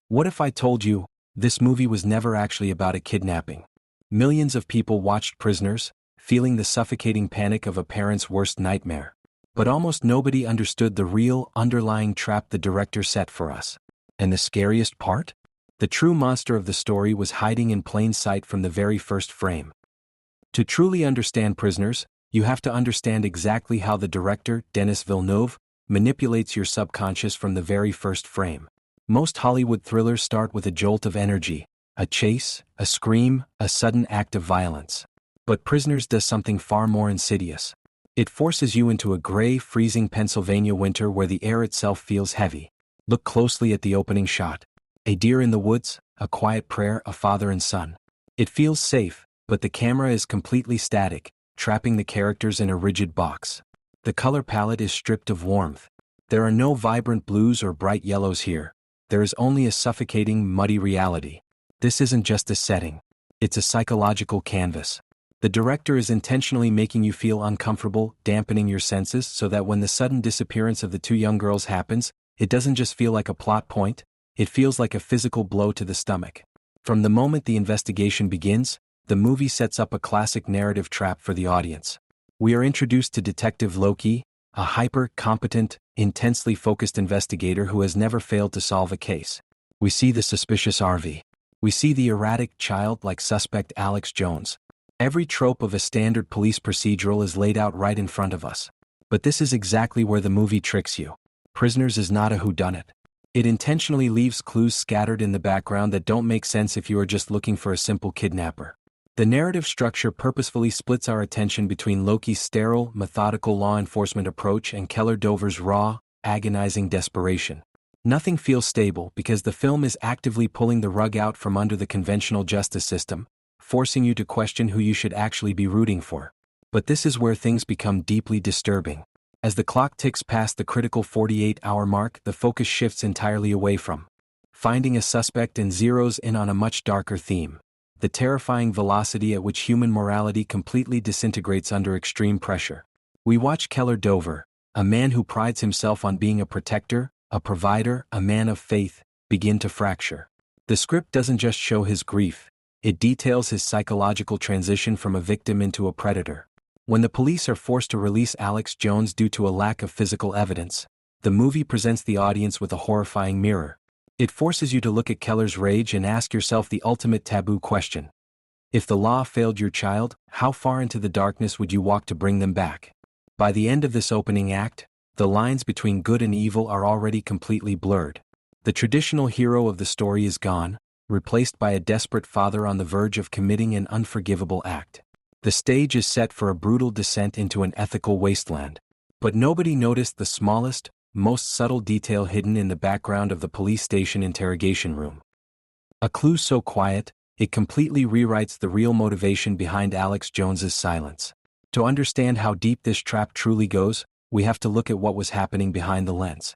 What if I told you, this movie was never actually about a kidnapping? Millions of people watched Prisoners, feeling the suffocating panic of a parent's worst nightmare. But almost nobody understood the real, underlying trap the director set for us. And the scariest part? The true monster of the story was hiding in plain sight from the very first frame. To truly understand Prisoners, you have to understand exactly how the director, Denis Villeneuve, manipulates your subconscious from the very first frame. Most Hollywood thrillers start with a jolt of energy, a chase, a scream, a sudden act of violence. But Prisoners does something far more insidious. It forces you into a gray, freezing Pennsylvania winter where the air itself feels heavy. Look closely at the opening shot. A deer in the woods, a quiet prayer, a father and son. It feels safe, but the camera is completely static, trapping the characters in a rigid box. The color palette is stripped of warmth. There are no vibrant blues or bright yellows here. There is only a suffocating, muddy reality. This isn't just a setting. It's a psychological canvas. The director is intentionally making you feel uncomfortable, dampening your senses so that when the sudden disappearance of the two young girls happens, it doesn't just feel like a plot point, it feels like a physical blow to the stomach. From the moment the investigation begins, the movie sets up a classic narrative trap for the audience. We are introduced to Detective Loki, a hyper-competent, intensely focused investigator who has never failed to solve a case. We see the suspicious RV. We see the erratic, childlike suspect Alex Jones. Every trope of a standard police procedural is laid out right in front of us. But this is exactly where the movie tricks you. Prisoners is not a whodunit. It intentionally leaves clues scattered in the background that don't make sense if you are just looking for a simple kidnapper. The narrative structure purposefully splits our attention between Loki's sterile, methodical law enforcement approach and Keller Dover's raw, agonizing desperation. Nothing feels stable because the film is actively pulling the rug out from under the conventional justice system, forcing you to question who you should actually be rooting for. But this is where things become deeply disturbing. As the clock ticks past the critical 48-hour mark, the focus shifts entirely away from finding a suspect and zeroes in on a much darker theme: the terrifying velocity at which human morality completely disintegrates under extreme pressure. We watch Keller Dover, a man who prides himself on being a protector, a provider, a man of faith, begin to fracture. The script doesn't just show his grief, it details his psychological transition from a victim into a predator. When the police are forced to release Alex Jones due to a lack of physical evidence, the movie presents the audience with a horrifying mirror. It forces you to look at Keller's rage and ask yourself the ultimate taboo question. If the law failed your child, how far into the darkness would you walk to bring them back? By the end of this opening act, the lines between good and evil are already completely blurred. The traditional hero of the story is gone, replaced by a desperate father on the verge of committing an unforgivable act. The stage is set for a brutal descent into an ethical wasteland. But nobody noticed the smallest, most subtle detail hidden in the background of the police station interrogation room. A clue so quiet, it completely rewrites the real motivation behind Alex Jones's silence. To understand how deep this trap truly goes, we have to look at what was happening behind the lens.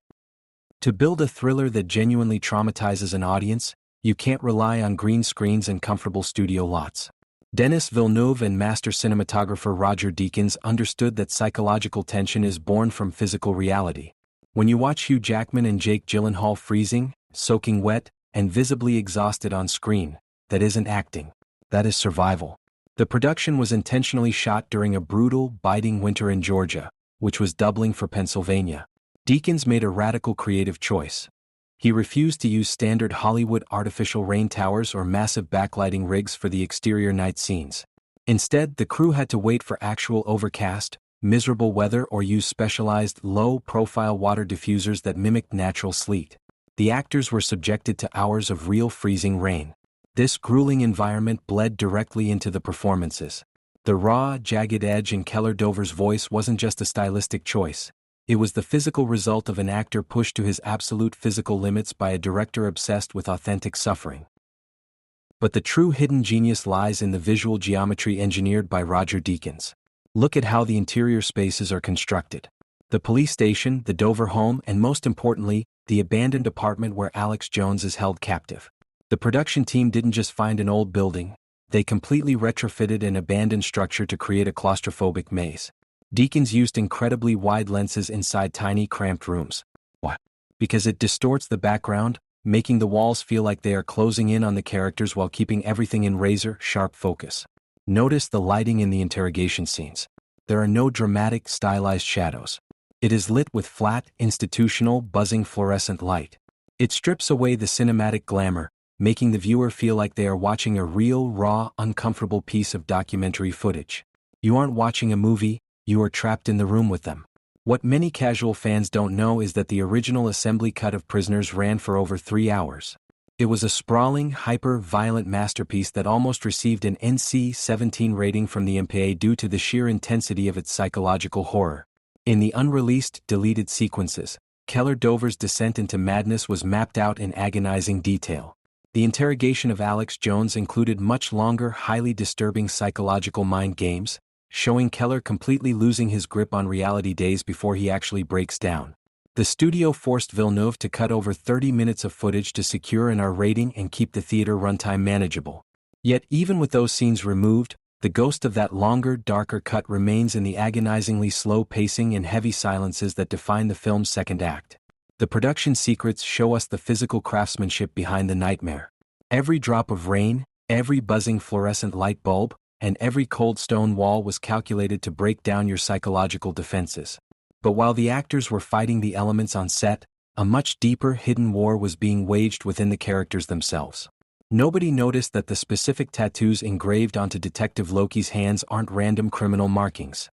To build a thriller that genuinely traumatizes an audience, you can't rely on green screens and comfortable studio lots. Denis Villeneuve and master cinematographer Roger Deakins understood that psychological tension is born from physical reality. When you watch Hugh Jackman and Jake Gyllenhaal freezing, soaking wet, and visibly exhausted on screen, that isn't acting. That is survival. The production was intentionally shot during a brutal, biting winter in Georgia, which was doubling for Pennsylvania. Deakins made a radical creative choice. He refused to use standard Hollywood artificial rain towers or massive backlighting rigs for the exterior night scenes. Instead, the crew had to wait for actual overcast, miserable weather or use specialized, low-profile water diffusers that mimicked natural sleet. The actors were subjected to hours of real freezing rain. This grueling environment bled directly into the performances. The raw, jagged edge in Keller Dover's voice wasn't just a stylistic choice. It was the physical result of an actor pushed to his absolute physical limits by a director obsessed with authentic suffering. But the true hidden genius lies in the visual geometry engineered by Roger Deakins. Look at how the interior spaces are constructed. The police station, the Dover home, and most importantly, the abandoned apartment where Alex Jones is held captive. The production team didn't just find an old building, they completely retrofitted an abandoned structure to create a claustrophobic maze. Deakins used incredibly wide lenses inside tiny cramped rooms. Why? Because it distorts the background, making the walls feel like they are closing in on the characters while keeping everything in razor-sharp focus. Notice the lighting in the interrogation scenes. There are no dramatic, stylized shadows. It is lit with flat, institutional, buzzing fluorescent light. It strips away the cinematic glamour, making the viewer feel like they are watching a real, raw, uncomfortable piece of documentary footage. You aren't watching a movie, you are trapped in the room with them. What many casual fans don't know is that the original assembly cut of Prisoners ran for over 3 hours. It was a sprawling, hyper-violent masterpiece that almost received an NC-17 rating from the MPAA due to the sheer intensity of its psychological horror. In the unreleased, deleted sequences, Keller Dover's descent into madness was mapped out in agonizing detail. The interrogation of Alex Jones included much longer, highly disturbing psychological mind games, showing Keller completely losing his grip on reality days before he actually breaks down. The studio forced Villeneuve to cut over 30 minutes of footage to secure an R rating and keep the theater runtime manageable. Yet even with those scenes removed, the ghost of that longer, darker cut remains in the agonizingly slow pacing and heavy silences that define the film's second act. The production secrets show us the physical craftsmanship behind the nightmare. Every drop of rain, every buzzing fluorescent light bulb, and every cold stone wall was calculated to break down your psychological defenses. But while the actors were fighting the elements on set, a much deeper, hidden war was being waged within the characters themselves. Nobody noticed that the specific tattoos engraved onto Detective Loki's hands aren't random criminal markings.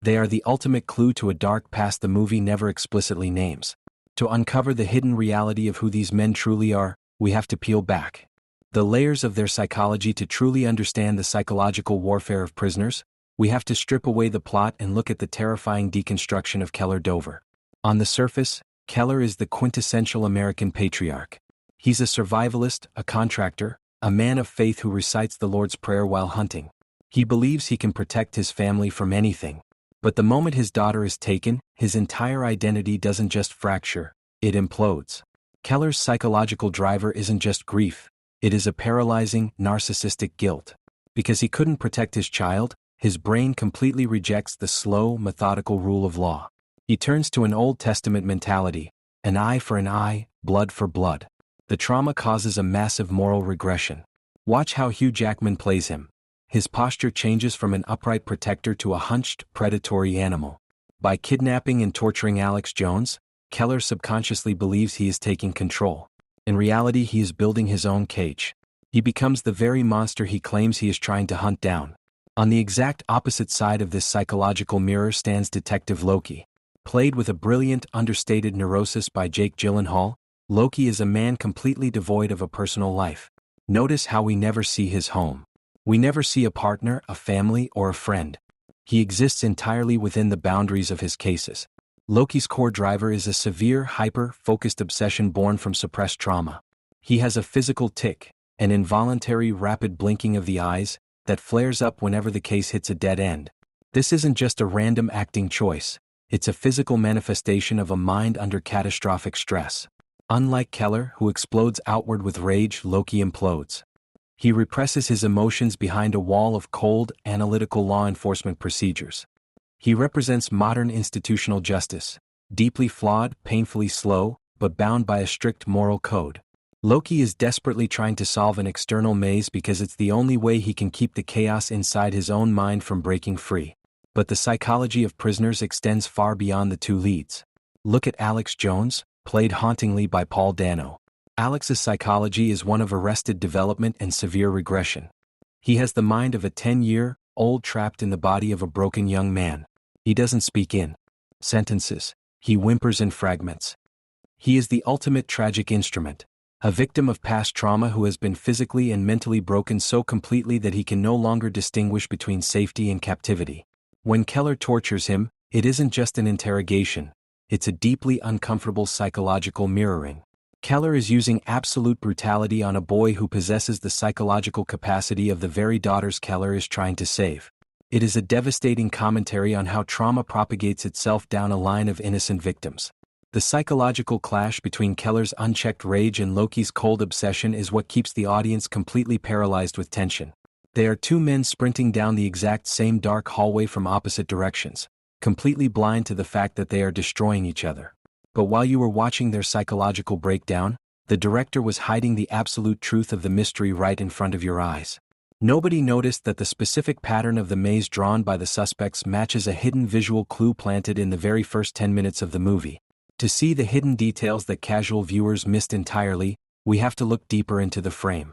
They are the ultimate clue to a dark past the movie never explicitly names. To uncover the hidden reality of who these men truly are, we have to peel back the layers of their psychology to truly understand the psychological warfare of Prisoners. We have to strip away the plot and look at the terrifying deconstruction of Keller Dover. On the surface, Keller is the quintessential American patriarch. He's a survivalist, a contractor, a man of faith who recites the Lord's Prayer while hunting. He believes he can protect his family from anything. But the moment his daughter is taken, his entire identity doesn't just fracture, it implodes. Keller's psychological driver isn't just grief, it is a paralyzing, narcissistic guilt. Because he couldn't protect his child, his brain completely rejects the slow, methodical rule of law. He turns to an Old Testament mentality, an eye for an eye, blood for blood. The trauma causes a massive moral regression. Watch how Hugh Jackman plays him. His posture changes from an upright protector to a hunched, predatory animal. By kidnapping and torturing Alex Jones, Keller subconsciously believes he is taking control. In reality, he is building his own cage. He becomes the very monster he claims he is trying to hunt down. On the exact opposite side of this psychological mirror stands Detective Loki. Played with a brilliant, understated neurosis by Jake Gyllenhaal, Loki is a man completely devoid of a personal life. Notice how we never see his home. We never see a partner, a family, or a friend. He exists entirely within the boundaries of his cases. Loki's core driver is a severe, hyper-focused obsession born from suppressed trauma. He has a physical tic, an involuntary rapid blinking of the eyes, that flares up whenever the case hits a dead end. This isn't just a random acting choice, it's a physical manifestation of a mind under catastrophic stress. Unlike Keller, who explodes outward with rage, Loki implodes. He represses his emotions behind a wall of cold, analytical law enforcement procedures. He represents modern institutional justice, deeply flawed, painfully slow, but bound by a strict moral code. Loki is desperately trying to solve an external maze because it's the only way he can keep the chaos inside his own mind from breaking free. But the psychology of Prisoners extends far beyond the two leads. Look at Alex Jones, played hauntingly by Paul Dano. Alex's psychology is one of arrested development and severe regression. He has the mind of a 10-year-old trapped in the body of a broken young man. He doesn't speak in sentences, he whimpers in fragments. He is the ultimate tragic instrument, a victim of past trauma who has been physically and mentally broken so completely that he can no longer distinguish between safety and captivity. When Keller tortures him, it isn't just an interrogation, it's a deeply uncomfortable psychological mirroring. Keller is using absolute brutality on a boy who possesses the psychological capacity of the very daughters Keller is trying to save. It is a devastating commentary on how trauma propagates itself down a line of innocent victims. The psychological clash between Keller's unchecked rage and Loki's cold obsession is what keeps the audience completely paralyzed with tension. They are two men sprinting down the exact same dark hallway from opposite directions, completely blind to the fact that they are destroying each other. But while you were watching their psychological breakdown, The director was hiding the absolute truth of the mystery right in front of your eyes. Nobody noticed that the specific pattern of the maze drawn by the suspects matches a hidden visual clue planted in the very first 10 minutes of the movie. To see the hidden details that casual viewers missed entirely, we have to look deeper into the frame.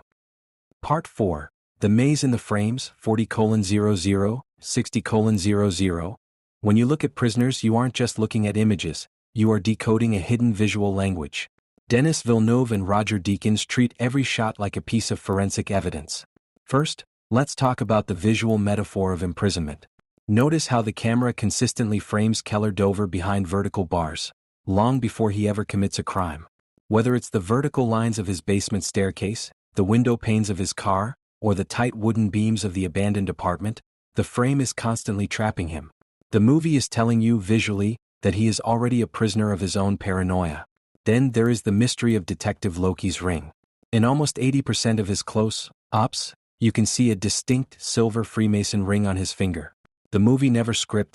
Part 4. The Maze in the Frames, 40:00, 60:00. When you look at Prisoners, you aren't just looking at images, you are decoding a hidden visual language. Denis Villeneuve and Roger Deakins treat every shot like a piece of forensic evidence. First, let's talk about the visual metaphor of imprisonment. Notice how the camera consistently frames Keller Dover behind vertical bars, long before he ever commits a crime. Whether it's the vertical lines of his basement staircase, the window panes of his car, or the tight wooden beams of the abandoned apartment, the frame is constantly trapping him. The movie is telling you visually that he is already a prisoner of his own paranoia. Then there is the mystery of Detective Loki's ring. In almost 80% of his close-ups, you can see a distinct silver Freemason ring on his finger. The movie never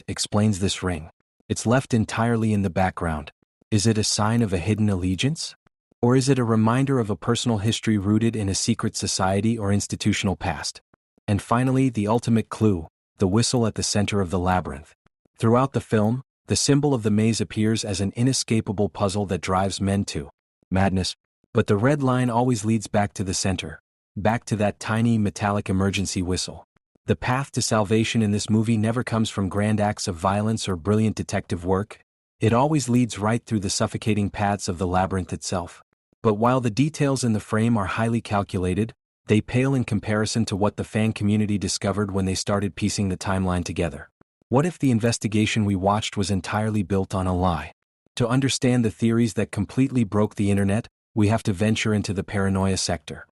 explains this ring. It's left entirely in the background. Is it a sign of a hidden allegiance? Or is it a reminder of a personal history rooted in a secret society or institutional past? And finally, the ultimate clue, the whistle at the center of the labyrinth. Throughout the film, the symbol of the maze appears as an inescapable puzzle that drives men to madness. But the red line always leads back to the center, back to that tiny metallic emergency whistle. The path to salvation in this movie never comes from grand acts of violence or brilliant detective work. It always leads right through the suffocating paths of the labyrinth itself. But while the details in the frame are highly calculated, they pale in comparison to what the fan community discovered when they started piecing the timeline together. What if the investigation we watched was entirely built on a lie? To understand the theories that completely broke the internet, we have to venture into the paranoia sector.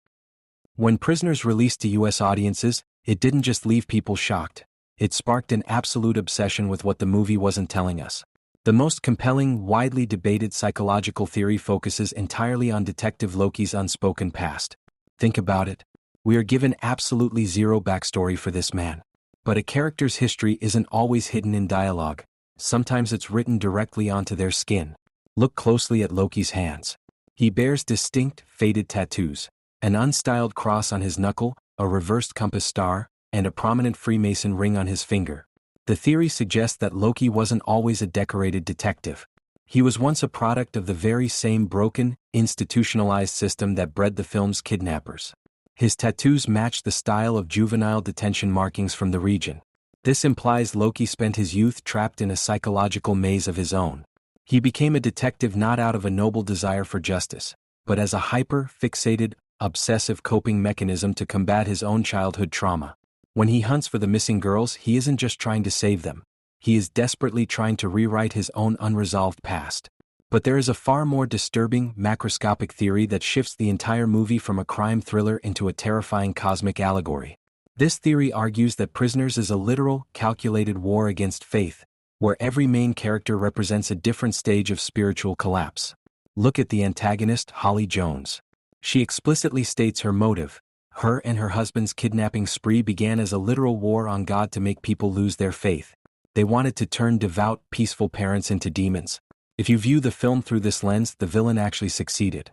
When Prisoners released to US audiences, it didn't just leave people shocked. It sparked an absolute obsession with what the movie wasn't telling us. The most compelling, widely debated psychological theory focuses entirely on Detective Loki's unspoken past. Think about it. We are given absolutely zero backstory for this man. But a character's history isn't always hidden in dialogue. Sometimes it's written directly onto their skin. Look closely at Loki's hands. He bears distinct, faded tattoos. An unstyled cross on his knuckle, a reversed compass star, and a prominent Freemason ring on his finger. The theory suggests that Loki wasn't always a decorated detective. He was once a product of the very same broken, institutionalized system that bred the film's kidnappers. His tattoos match the style of juvenile detention markings from the region. This implies Loki spent his youth trapped in a psychological maze of his own. He became a detective not out of a noble desire for justice, but as a hyper-fixated, obsessive coping mechanism to combat his own childhood trauma. When he hunts for the missing girls, he isn't just trying to save them. He is desperately trying to rewrite his own unresolved past. But there is a far more disturbing, macroscopic theory that shifts the entire movie from a crime thriller into a terrifying cosmic allegory. This theory argues that Prisoners is a literal, calculated war against faith, where every main character represents a different stage of spiritual collapse. Look at the antagonist, Holly Jones. She explicitly states her motive. Her and her husband's kidnapping spree began as a literal war on God to make people lose their faith. They wanted to turn devout, peaceful parents into demons. If you view the film through this lens, the villain actually succeeded.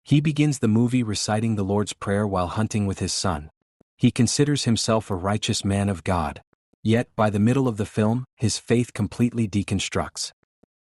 He begins the movie reciting the Lord's Prayer while hunting with his son. He considers himself a righteous man of God. Yet, by the middle of the film, his faith completely deconstructs.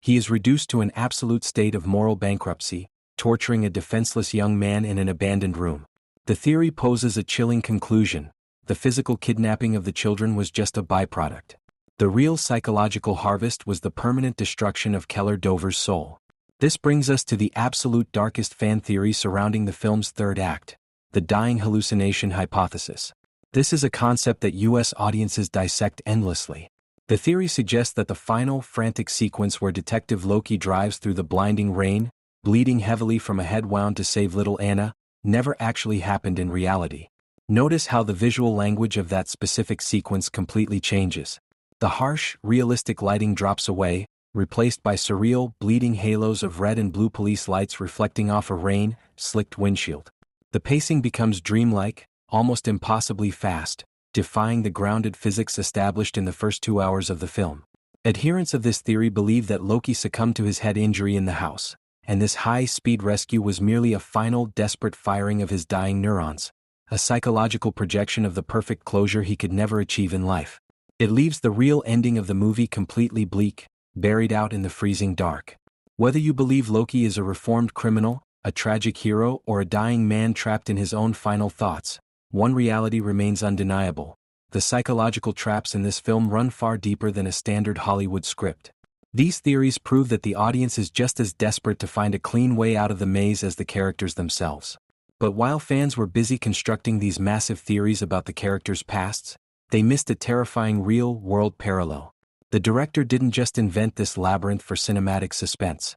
He is reduced to an absolute state of moral bankruptcy, torturing a defenseless young man in an abandoned room. The theory poses a chilling conclusion. The physical kidnapping of the children was just a byproduct. The real psychological harvest was the permanent destruction of Keller Dover's soul. This brings us to the absolute darkest fan theory surrounding the film's third act, the dying hallucination hypothesis. This is a concept that US audiences dissect endlessly. The theory suggests that the final, frantic sequence where Detective Loki drives through the blinding rain, bleeding heavily from a head wound to save little Anna, never actually happened in reality. Notice how the visual language of that specific sequence completely changes. The harsh, realistic lighting drops away, replaced by surreal, bleeding halos of red and blue police lights reflecting off a rain-slicked windshield. The pacing becomes dreamlike, almost impossibly fast, defying the grounded physics established in the first 2 hours of the film. Adherents of this theory believe that Loki succumbed to his head injury in the house, and this high-speed rescue was merely a final, desperate firing of his dying neurons, a psychological projection of the perfect closure he could never achieve in life. It leaves the real ending of the movie completely bleak, buried out in the freezing dark. Whether you believe Loki is a reformed criminal, a tragic hero, or a dying man trapped in his own final thoughts, one reality remains undeniable. The psychological traps in this film run far deeper than a standard Hollywood script. These theories prove that the audience is just as desperate to find a clean way out of the maze as the characters themselves. But while fans were busy constructing these massive theories about the characters' pasts, they missed a terrifying real-world parallel. The director didn't just invent this labyrinth for cinematic suspense.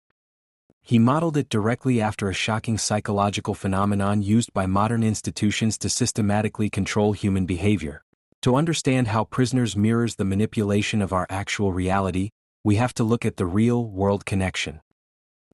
He modeled it directly after a shocking psychological phenomenon used by modern institutions to systematically control human behavior. To understand how Prisoners mirrors the manipulation of our actual reality, we have to look at the real-world connection.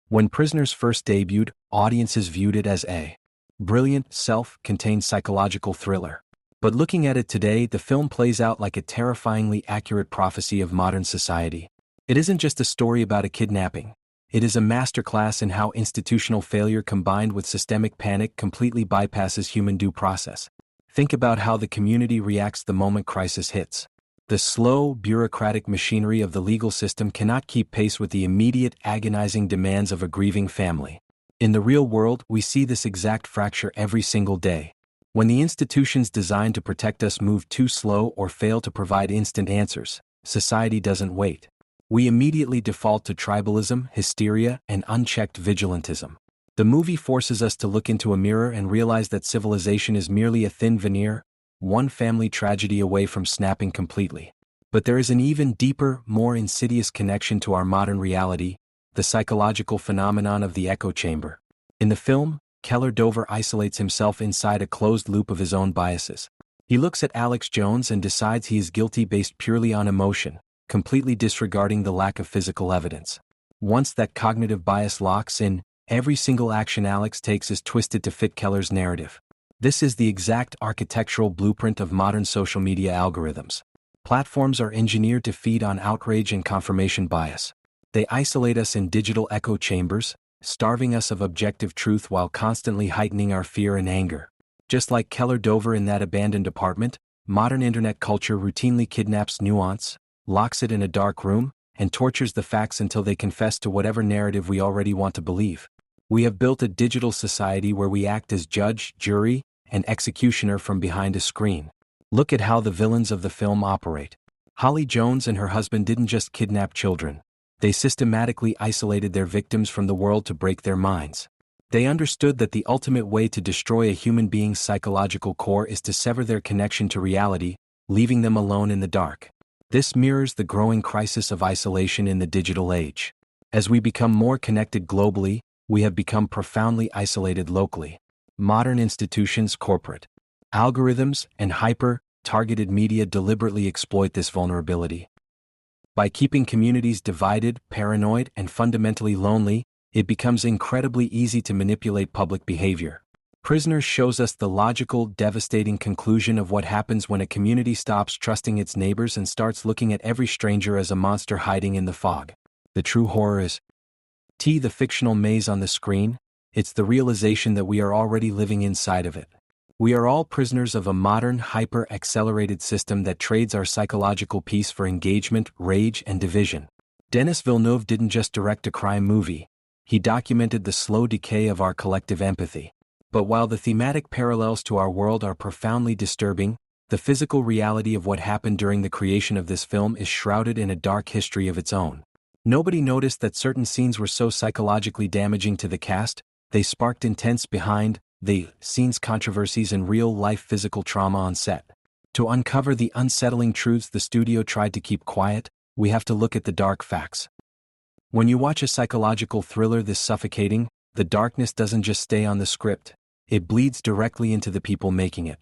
When Prisoners first debuted, audiences viewed it as a brilliant, self-contained psychological thriller. But looking at it today, the film plays out like a terrifyingly accurate prophecy of modern society. It isn't just a story about a kidnapping. It is a masterclass in how institutional failure combined with systemic panic completely bypasses human due process. Think about how the community reacts the moment crisis hits. The slow, bureaucratic machinery of the legal system cannot keep pace with the immediate, agonizing demands of a grieving family. In the real world, we see this exact fracture every single day. When the institutions designed to protect us move too slow or fail to provide instant answers, society doesn't wait. We immediately default to tribalism, hysteria, and unchecked vigilantism. The movie forces us to look into a mirror and realize that civilization is merely a thin veneer, one family tragedy away from snapping completely. But there is an even deeper, more insidious connection to our modern reality, the psychological phenomenon of the echo chamber. In the film, Keller Dover isolates himself inside a closed loop of his own biases. He looks at Alex Jones and decides he is guilty based purely on emotion, completely disregarding the lack of physical evidence. Once that cognitive bias locks in, every single action Alex takes is twisted to fit Keller's narrative. This is the exact architectural blueprint of modern social media algorithms. Platforms are engineered to feed on outrage and confirmation bias. They isolate us in digital echo chambers, starving us of objective truth while constantly heightening our fear and anger. Just like Keller Dover in that abandoned apartment, modern internet culture routinely kidnaps nuance, locks it in a dark room, and tortures the facts until they confess to whatever narrative we already want to believe. We have built a digital society where we act as judge, jury, and executioner from behind a screen. Look at how the villains of the film operate. Holly Jones and her husband didn't just kidnap children. They systematically isolated their victims from the world to break their minds. They understood that the ultimate way to destroy a human being's psychological core is to sever their connection to reality, leaving them alone in the dark. This mirrors the growing crisis of isolation in the digital age. As we become more connected globally, we have become profoundly isolated locally. Modern institutions, corporate algorithms, and hyper-targeted media deliberately exploit this vulnerability. By keeping communities divided, paranoid, and fundamentally lonely, it becomes incredibly easy to manipulate public behavior. Prisoners shows us the logical, devastating conclusion of what happens when a community stops trusting its neighbors and starts looking at every stranger as a monster hiding in the fog. The true horror is the fictional maze on the screen. It's the realization that we are already living inside of it. We are all prisoners of a modern, hyper-accelerated system that trades our psychological peace for engagement, rage, and division. Denis Villeneuve didn't just direct a crime movie. He documented the slow decay of our collective empathy. But while the thematic parallels to our world are profoundly disturbing, the physical reality of what happened during the creation of this film is shrouded in a dark history of its own. Nobody noticed that certain scenes were so psychologically damaging to the cast. They sparked intense behind-the-scenes controversies and real-life physical trauma on set. To uncover the unsettling truths the studio tried to keep quiet, we have to look at the dark facts. When you watch a psychological thriller this suffocating, the darkness doesn't just stay on the script, it bleeds directly into the people making it.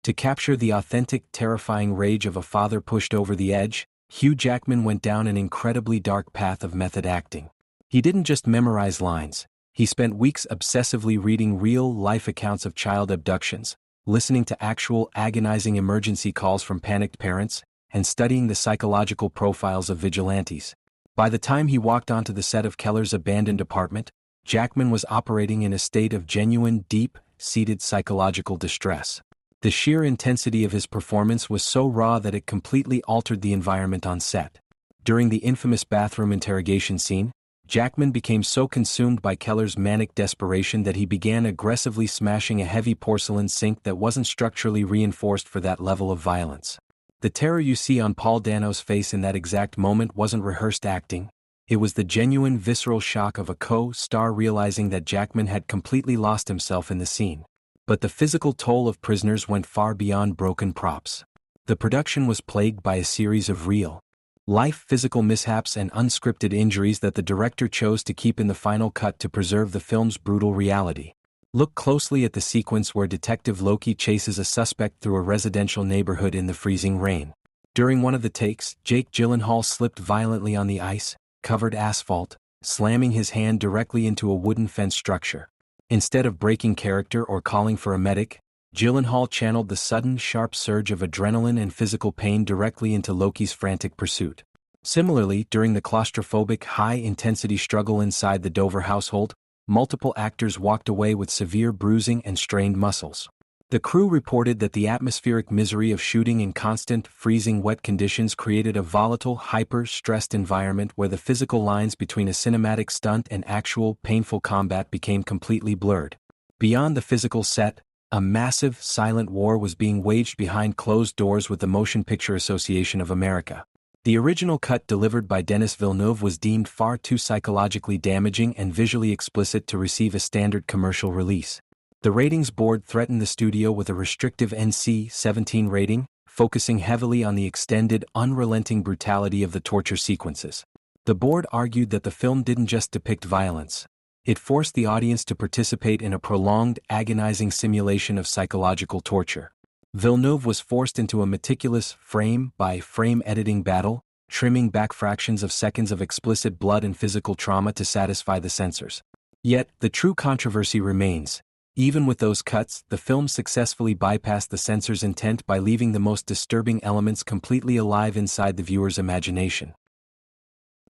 To capture the authentic, terrifying rage of a father pushed over the edge, Hugh Jackman went down an incredibly dark path of method acting. He didn't just memorize lines. He spent weeks obsessively reading real-life accounts of child abductions, listening to actual agonizing emergency calls from panicked parents, and studying the psychological profiles of vigilantes. By the time he walked onto the set of Keller's abandoned apartment, Jackman was operating in a state of genuine, deep-seated psychological distress. The sheer intensity of his performance was so raw that it completely altered the environment on set. During the infamous bathroom interrogation scene, Jackman became so consumed by Keller's manic desperation that he began aggressively smashing a heavy porcelain sink that wasn't structurally reinforced for that level of violence. The terror you see on Paul Dano's face in that exact moment wasn't rehearsed acting. It was the genuine visceral shock of a co-star realizing that Jackman had completely lost himself in the scene. But the physical toll of Prisoners went far beyond broken props. The production was plagued by a series of real-life physical mishaps and unscripted injuries that the director chose to keep in the final cut to preserve the film's brutal reality. Look closely at the sequence where Detective Loki chases a suspect through a residential neighborhood in the freezing rain. During one of the takes, Jake Gyllenhaal slipped violently on the ice-covered asphalt, slamming his hand directly into a wooden fence structure. Instead of breaking character or calling for a medic, Gyllenhaal channeled the sudden, sharp surge of adrenaline and physical pain directly into Loki's frantic pursuit. Similarly, during the claustrophobic, high-intensity struggle inside the Dover household, multiple actors walked away with severe bruising and strained muscles. The crew reported that the atmospheric misery of shooting in constant, freezing wet conditions created a volatile, hyper-stressed environment where the physical lines between a cinematic stunt and actual, painful combat became completely blurred. Beyond the physical set, a massive, silent war was being waged behind closed doors with the Motion Picture Association of America. The original cut delivered by Denis Villeneuve was deemed far too psychologically damaging and visually explicit to receive a standard commercial release. The ratings board threatened the studio with a restrictive NC-17 rating, focusing heavily on the extended, unrelenting brutality of the torture sequences. The board argued that the film didn't just depict violence. It forced the audience to participate in a prolonged, agonizing simulation of psychological torture. Villeneuve was forced into a meticulous, frame-by-frame editing battle, trimming back fractions of seconds of explicit blood and physical trauma to satisfy the censors. Yet, the true controversy remains. Even with those cuts, the film successfully bypassed the censor's intent by leaving the most disturbing elements completely alive inside the viewer's imagination.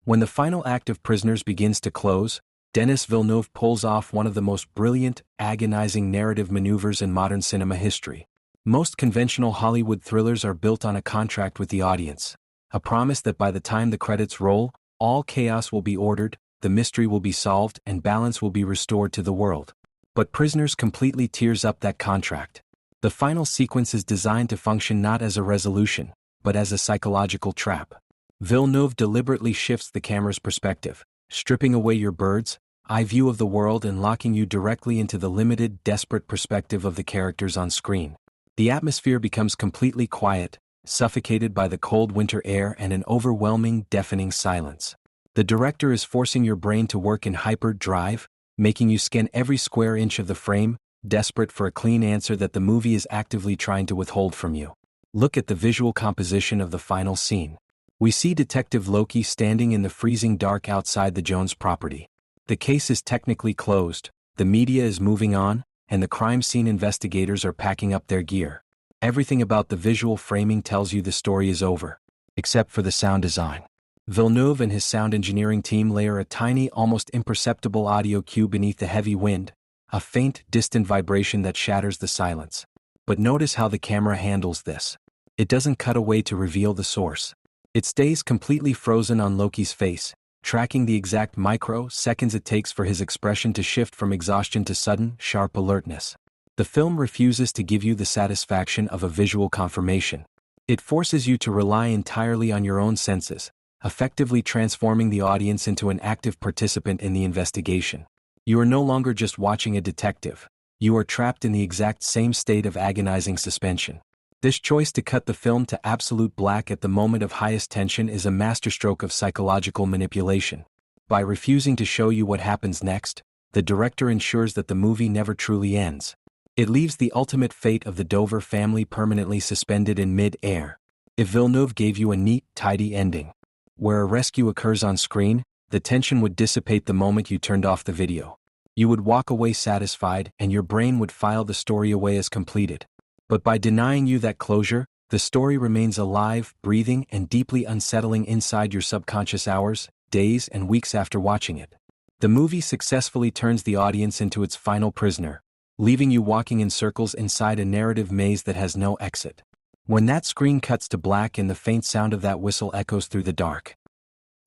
When the final act of Prisoners begins to close, Denis Villeneuve pulls off one of the most brilliant, agonizing narrative maneuvers in modern cinema history. Most conventional Hollywood thrillers are built on a contract with the audience, a promise that by the time the credits roll, all chaos will be ordered, the mystery will be solved, and balance will be restored to the world. But Prisoners completely tears up that contract. The final sequence is designed to function not as a resolution, but as a psychological trap. Villeneuve deliberately shifts the camera's perspective, stripping away your bird's-eye view of the world and locking you directly into the limited, desperate perspective of the characters on screen. The atmosphere becomes completely quiet, suffocated by the cold winter air and an overwhelming, deafening silence. The director is forcing your brain to work in hyperdrive, making you scan every square inch of the frame, desperate for a clean answer that the movie is actively trying to withhold from you. Look at the visual composition of the final scene. We see Detective Loki standing in the freezing dark outside the Jones property. The case is technically closed, the media is moving on, and the crime scene investigators are packing up their gear. Everything about the visual framing tells you the story is over, except for the sound design. Villeneuve and his sound engineering team layer a tiny, almost imperceptible audio cue beneath the heavy wind, a faint, distant vibration that shatters the silence. But notice how the camera handles this. It doesn't cut away to reveal the source. It stays completely frozen on Loki's face, tracking the exact microseconds it takes for his expression to shift from exhaustion to sudden, sharp alertness. The film refuses to give you the satisfaction of a visual confirmation. It forces you to rely entirely on your own senses, effectively transforming the audience into an active participant in the investigation. You are no longer just watching a detective. You are trapped in the exact same state of agonizing suspension. This choice to cut the film to absolute black at the moment of highest tension is a masterstroke of psychological manipulation. By refusing to show you what happens next, the director ensures that the movie never truly ends. It leaves the ultimate fate of the Dover family permanently suspended in mid-air. If Villeneuve gave you a neat, tidy ending, where a rescue occurs on screen, the tension would dissipate the moment you turned off the video. You would walk away satisfied and your brain would file the story away as completed. But by denying you that closure, the story remains alive, breathing, and deeply unsettling inside your subconscious hours, days, and weeks after watching it. The movie successfully turns the audience into its final prisoner, leaving you walking in circles inside a narrative maze that has no exit. When that screen cuts to black and the faint sound of that whistle echoes through the dark,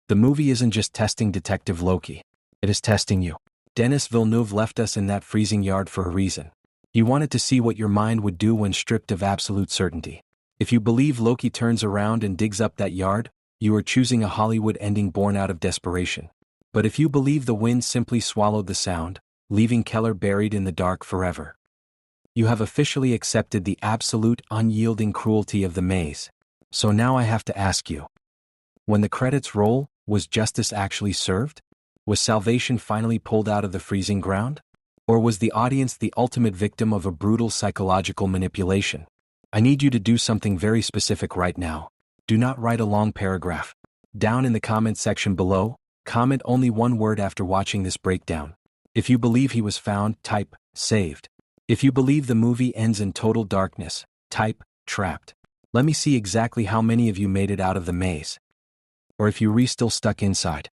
the movie isn't just testing Detective Loki. It is testing you. Denis Villeneuve left us in that freezing yard for a reason. He wanted to see what your mind would do when stripped of absolute certainty. If you believe Loki turns around and digs up that yard, you are choosing a Hollywood ending born out of desperation. But if you believe the wind simply swallowed the sound, leaving Keller buried in the dark forever, you have officially accepted the absolute, unyielding cruelty of the maze. So now I have to ask you. When the credits roll, was justice actually served? Was salvation finally pulled out of the freezing ground? Or was the audience the ultimate victim of a brutal psychological manipulation? I need you to do something very specific right now. Do not write a long paragraph. Down in the comment section below, comment only one word after watching this breakdown. If you believe he was found, type, saved. If you believe the movie ends in total darkness, type, trapped. Let me see exactly how many of you made it out of the maze. Or if you're still stuck inside.